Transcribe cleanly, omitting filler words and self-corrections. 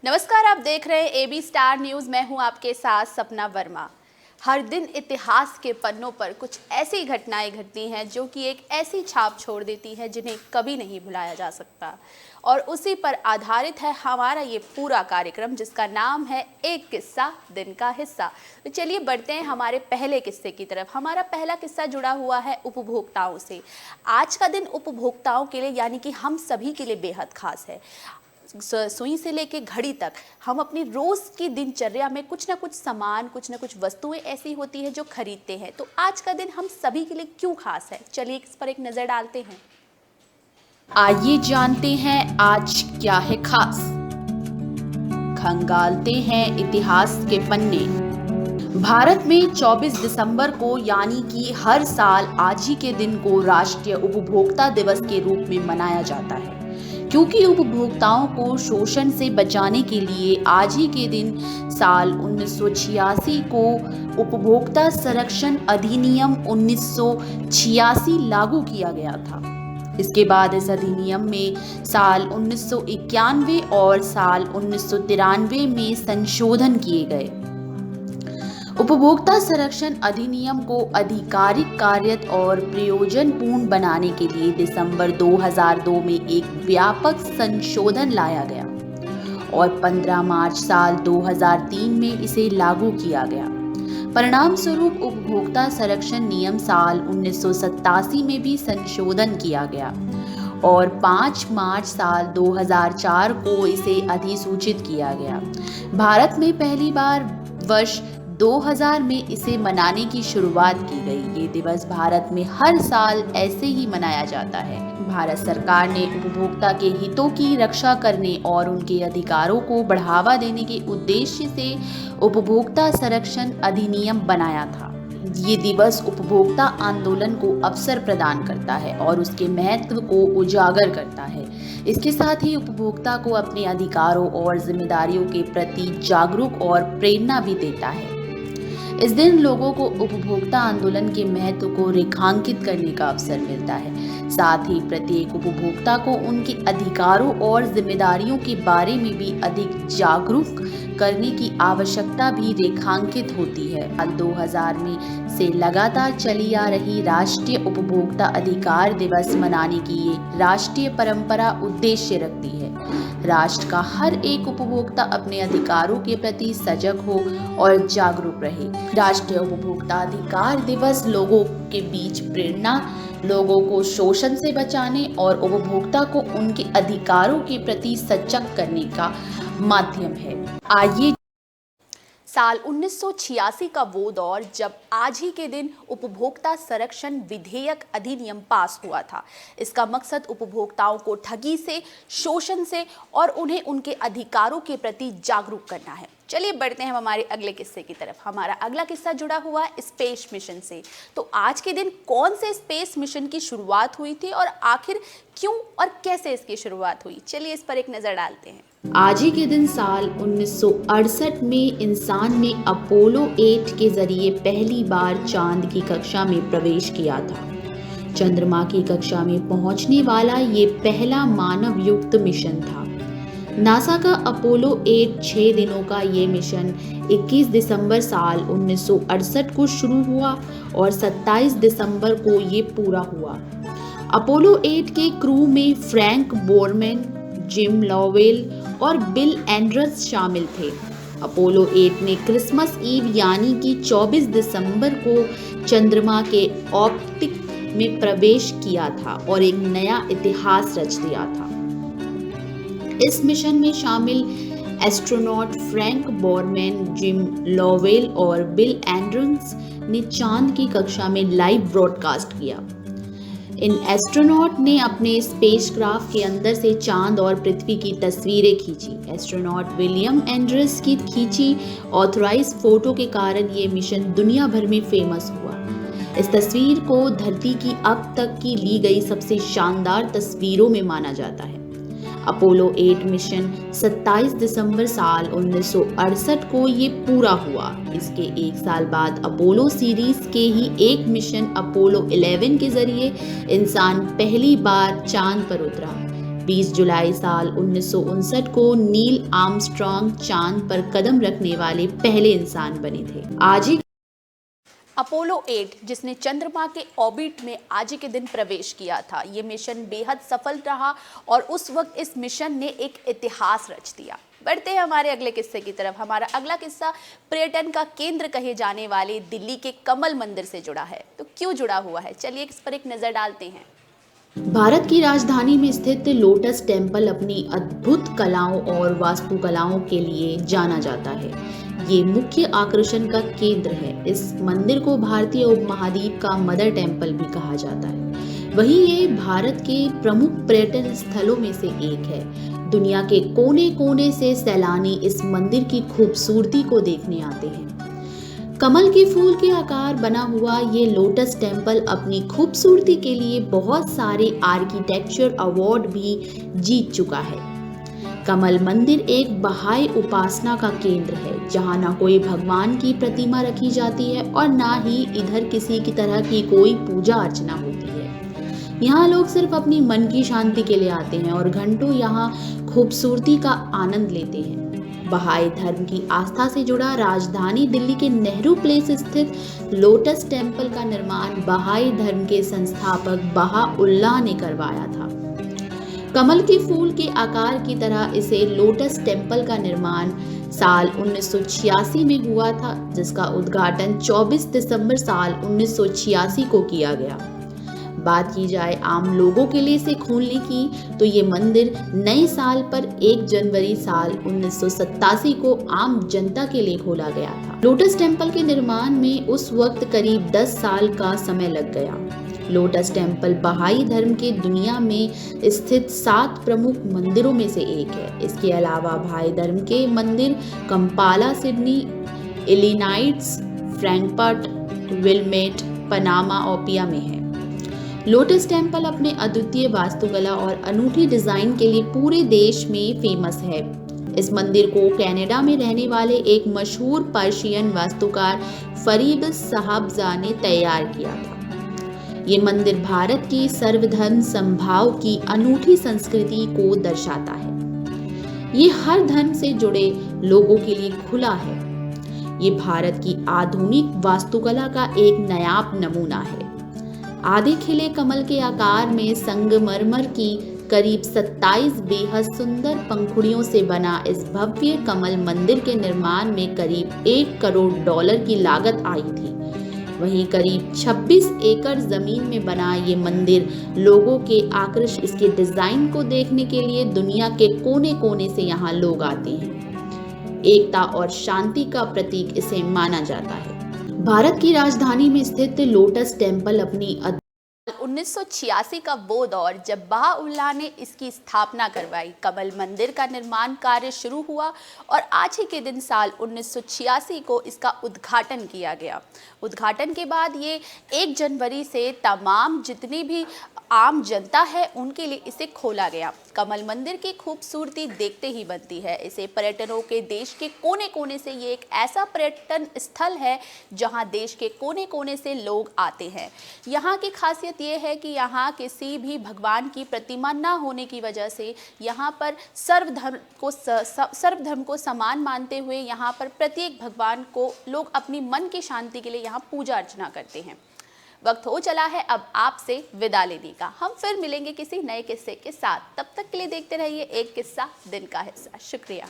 नमस्कार, आप देख रहे हैं एबी स्टार न्यूज़। मैं हूं आपके साथ सपना वर्मा। हर दिन इतिहास के पन्नों पर कुछ ऐसी घटनाएं घटती हैं जो कि एक ऐसी छाप छोड़ देती हैं जिन्हें कभी नहीं भुलाया जा सकता। और उसी पर आधारित है हमारा ये पूरा कार्यक्रम, जिसका नाम है एक किस्सा दिन का हिस्सा। तो चलिए बढ़ते हैं हमारे पहले किस्से की तरफ। हमारा पहला किस्सा जुड़ा हुआ है उपभोक्ताओं से। आज का दिन उपभोक्ताओं के लिए यानी कि हम सभी के लिए बेहद खास है। सुई से लेके घड़ी तक हम अपनी रोज की दिनचर्या में कुछ ना कुछ सामान, कुछ ना कुछ वस्तुएं ऐसी होती है जो खरीदते हैं। तो आज का दिन हम सभी के लिए क्यों खास है, चलिए इस पर एक नजर डालते हैं। आइए जानते हैं आज क्या है खास। खंगालते हैं इतिहास के पन्ने। भारत में 24 दिसंबर को यानी कि हर साल आज ही के दिन को राष्ट्रीय उपभोक्ता दिवस के रूप में मनाया जाता है, क्योंकि उपभोक्ताओं को शोषण से बचाने के लिए आज ही के दिन साल 1986 को उपभोक्ता संरक्षण अधिनियम 1986 लागू किया गया था। इसके बाद इस अधिनियम में साल 1991 और साल 1993 में संशोधन किए गए। उपभोक्ता संरक्षण अधिनियम को आधिकारिक, कार्यत और प्रयोजनपूर्ण बनाने के लिए दिसंबर 2002 में एक व्यापक संशोधन लाया गया और 15 मार्च साल 2003 में इसे लागू किया गया। परिणाम स्वरूप उपभोक्ता संरक्षण नियम साल 1987 में भी संशोधन किया गया और 5 मार्च साल 2004 को इसे अधिसूचित किया गया। भारत में पहली बार वर्ष 2000 में इसे मनाने की शुरुआत की गई। ये दिवस भारत में हर साल ऐसे ही मनाया जाता है। भारत सरकार ने उपभोक्ता के हितों की रक्षा करने और उनके अधिकारों को बढ़ावा देने के उद्देश्य से उपभोक्ता संरक्षण अधिनियम बनाया था। ये दिवस उपभोक्ता आंदोलन को अवसर प्रदान करता है और उसके महत्व को उजागर करता है। इसके साथ ही उपभोक्ता को अपने अधिकारों और जिम्मेदारियों के प्रति जागरूक और प्रेरणा भी देता है। इस दिन लोगों को उपभोक्ता आंदोलन के महत्व को रेखांकित करने का अवसर मिलता है। साथ ही प्रत्येक उपभोक्ता को उनके अधिकारों और जिम्मेदारियों के बारे में भी अधिक जागरूक करने की आवश्यकता भी रेखांकित होती है। साल 2000 में से लगातार चली आ रही राष्ट्रीय उपभोक्ता अधिकार दिवस मनाने की ये राष्ट्रीय परंपरा उद्देश्य रखती है। राष्ट्र का हर एक उपभोक्ता अपने अधिकारों के प्रति सजग हो और जागरूक रहे। राष्ट्रीय उपभोक्ता अधिकार दिवस लोगों के बीच प्रेरणा, लोगों को शोषण से बचाने और उपभोक्ता को उनके अधिकारों के प्रति सजग करने का माध्यम है। आइए साल 1986 का वो दौर जब आज ही के दिन उपभोक्ता संरक्षण विधेयक अधिनियम पास हुआ था। इसका मकसद उपभोक्ताओं को ठगी से, शोषण से और उन्हें उनके अधिकारों के प्रति जागरूक करना है। चलिए बढ़ते हैं हमारे अगले किस्से की तरफ। हमारा अगला किस्सा जुड़ा हुआ है स्पेस मिशन से। तो आज के दिन कौन से स्पेस मिशन की शुरुआत हुई थी और आखिर क्यों और कैसे इसकी शुरुआत हुई, चलिए इस पर एक नजर डालते हैं। आज ही के दिन साल 1968 में इंसान ने अपोलो 8 के जरिए पहली बार चांद की कक्षा में प्रवेश किया था। चंद्रमा की कक्षा में पहुंचने वाला ये पहला मानव युक्त मिशन था। नासा का अपोलो 8 6 दिनों का ये मिशन 21 दिसंबर साल 1968 को शुरू हुआ और 27 दिसंबर को ये पूरा हुआ। अपोलो 8 के क्रू में फ्रैंक बोरमैन, जिम लॉवेल और बिल एंड्रस शामिल थे। अपोलो 8 ने क्रिसमस ईव यानी कि 24 दिसंबर को चंद्रमा के ऑप्टिक में प्रवेश किया था और एक नया इतिहास रच दिया था। इस मिशन में शामिल astronaut Frank Borman, Jim Lovell और बिल एंड्रस ने चांद की कक्षा में लाइव ब्रॉडकास्ट किया। इन एस्ट्रोनॉट ने अपने स्पेसक्राफ्ट के अंदर से चांद और पृथ्वी की तस्वीरें खींची। एस्ट्रोनॉट विलियम एंड्रस की खींची ऑथराइज्ड फोटो के कारण ये मिशन दुनिया भर में फेमस हुआ। इस तस्वीर को धरती की अब तक की ली गई सबसे शानदार तस्वीरों में माना जाता है। अपोलो 8 मिशन 27 दिसंबर साल 1968 को ये पूरा हुआ। इसके एक साल बाद अपोलो सीरीज के ही एक मिशन अपोलो 11 के जरिए इंसान पहली बार चांद पर उतरा। 20 जुलाई साल 1959 को नील आर्मस्ट्रॉन्ग चांद पर कदम रखने वाले पहले इंसान बने थे। आज ही अपोलो 8 जिसने चंद्रमा के ऑर्बिट में आज ही के दिन प्रवेश किया था, ये मिशन बेहद सफल रहा और उस वक्त इस मिशन ने एक इतिहास रच दिया। बढ़ते हैं हमारे अगले किस्से की तरफ। हमारा अगला किस्सा पर्यटन का केंद्र कहे जाने वाले दिल्ली के कमल मंदिर से जुड़ा है। तो क्यों जुड़ा हुआ है, चलिए इस पर एक नजर डालते हैं। भारत की राजधानी में स्थित लोटस टेम्पल अपनी अद्भुत कलाओं और वास्तुकलाओं के लिए जाना जाता है। ये मुख्य आकर्षण का केंद्र है। इस मंदिर को भारतीय उपमहाद्वीप का मदर टेम्पल भी कहा जाता है। वहीं ये भारत के प्रमुख पर्यटन स्थलों में से एक है। दुनिया के कोने कोने से सैलानी इस मंदिर की खूबसूरती को देखने आते हैं। कमल के फूल के आकार बना हुआ ये लोटस टेम्पल अपनी खूबसूरती के लिए बहुत सारे आर्किटेक्चर अवार्ड भी जीत चुका है। कमल मंदिर एक बहाई उपासना का केंद्र है, जहाँ ना कोई भगवान की प्रतिमा रखी जाती है और ना ही इधर किसी की तरह की कोई पूजा अर्चना होती है। यहाँ लोग सिर्फ अपनी मन की शांति के लिए आते हैं और घंटों यहाँ खूबसूरती का आनंद लेते हैं। बहाई धर्म की आस्था से जुड़ा राजधानी दिल्ली के नेहरू प्लेस स्थित लोटस टेम्पल का निर्माण बहाई धर्म के संस्थापक बहाउल्लाह ने करवाया था। कमल के फूल के आकार की तरह इसे लोटस टेम्पल का निर्माण साल 1986 में हुआ था, जिसका उद्घाटन 24 दिसंबर साल 1986 को किया गया। बात की जाए आम लोगों के लिए इसे खोलने की, तो ये मंदिर नए साल पर 1 जनवरी साल 1987 को आम जनता के लिए खोला गया था। लोटस टेम्पल के निर्माण में उस वक्त करीब 10 साल का समय लग गया। लोटस टेम्पल बहाई धर्म के दुनिया में स्थित 7 प्रमुख मंदिरों में से एक है। इसके अलावा बहाई धर्म के मंदिर Kampala, Sydney, Illinois, Frankfurt, Wilmette, Panama और पिया में है। लोटस टेम्पल अपने अद्वितीय वास्तुकला और अनूठी डिजाइन के लिए पूरे देश में फेमस है। इस मंदिर को कनाडा में रहने वाले एक मशहूर पर्शियन वास्तुकार फरीद साहबजाह ने तैयार किया था। ये मंदिर भारत की सर्वधर्म समभाव की अनूठी संस्कृति को दर्शाता है। ये हर धर्म से जुड़े लोगों के लिए खुला है। ये भारत की आधुनिक वास्तुकला का एक नायाब नमूना है। आधे खिले कमल के आकार में संगमरमर की करीब 27 बेहद सुंदर पंखुड़ियों से बना इस भव्य कमल मंदिर के निर्माण में करीब $1 करोड़ की लागत आई थी। वहीं करीब 26 एकड़ जमीन में बना ये मंदिर लोगों के आकर्षण, इसके डिजाइन को देखने के लिए दुनिया के कोने कोने से यहाँ लोग आते हैं। एकता और शांति का प्रतीक इसे माना जाता है। भारत की राजधानी में स्थित लोटस टेम्पल अपनी 1986 का वो दौर जब बहाउल्लाह ने इसकी स्थापना करवाई। कमल मंदिर का निर्माण कार्य शुरू हुआ और आज ही के दिन साल 1986 को इसका उद्घाटन किया गया। उद्घाटन के बाद ये 1 जनवरी से तमाम जितनी भी आम जनता है उनके लिए इसे खोला गया। कमल मंदिर की खूबसूरती देखते ही बनती है। इसे पर्यटकों के देश के कोने कोने से, ये एक ऐसा पर्यटन स्थल है जहां देश के कोने कोने से लोग आते हैं। यहाँ की खासियत ये है कि यहाँ किसी भी भगवान की प्रतिमा ना होने की वजह से यहाँ पर सर्वधर्म को समान मानते हुए यहाँ पर प्रत्येक भगवान को लोग अपनी मन की शांति के लिए यहाँ पूजा अर्चना करते हैं। वक्त हो चला है अब आपसे विदा लेने का। हम फिर मिलेंगे किसी नए किस्से के साथ। तब तक के लिए देखते रहिए एक किस्सा दिन का हिस्सा। शुक्रिया।